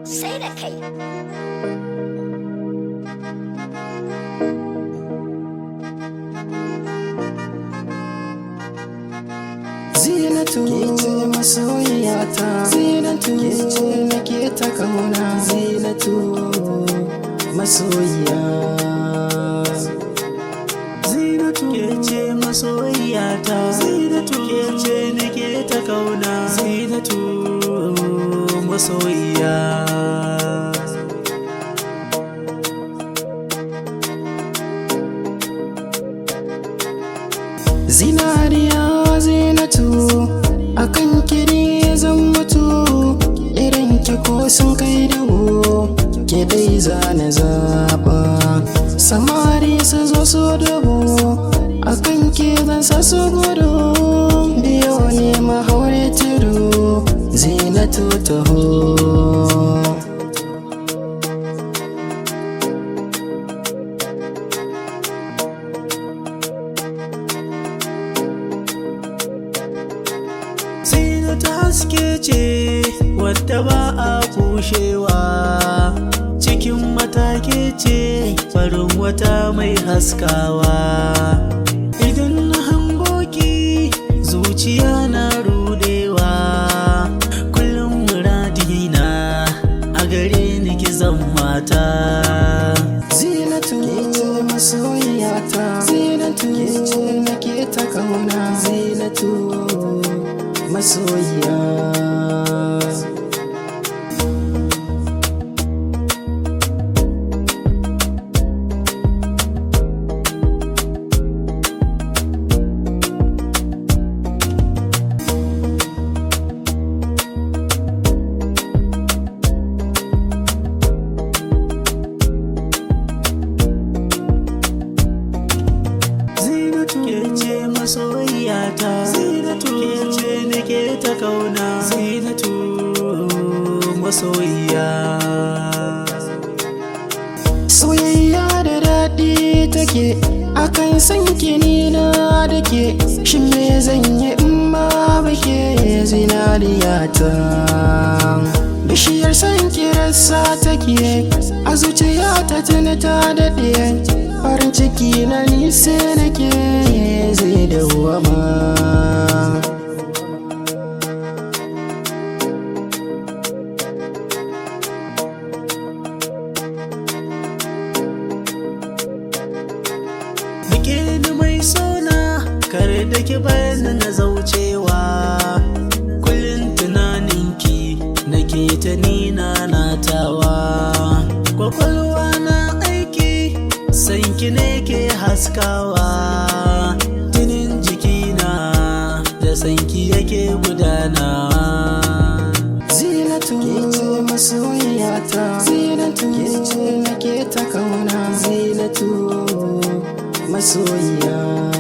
Sai da kai. Zinatu ke masoyiyata, Zinatu ke nake ta kauna, Zinatu masoyiya. Zinatu ke masoyiyata, Zinatu ke nake ta kauna, Zinatu masoyiya. Zinariya Zinatu, akan kiri zan mutu, irin ki ko sun kai dubu, ke dai zana zaɓa. Samari su zo su dubu, akan ki zan sa su gudu, biyo ne mahaure tudu, Zinatu taho. Zinatu haske ce wadda ba a kushewa, cikin matake ce farin wata mai haskawa. Idan na hango ki zuciya na rudewa, kullum muradina a gare ni ki zan mata. Zinatu ke masoyiyata, Zinatu ke nake ta kauna, Zinatu masoyiya. Zinatu ke masoyiyata, Zinatu ke nake ta kauna, Zinatu masoyiya. Soyayya da daɗi take, akan san kini na dake, shin me zan yi in ma bake zinariyata. Bishiyar san kirarsa take, a zuciyata tuni ta daɗe, farin ciki na nisa nake zai dawwama. Rike ni mai sona, kare da ki bayan na zaucewa, kullum tunaninki nake ta nina natawa. Kwakwalwa na aiki sanki ne ke haskawa, jinin jikina da sanki yake gudana. Zinatu ke masoyiyata, Zinatu ke nake ta kauna, Zinatu masoyiya.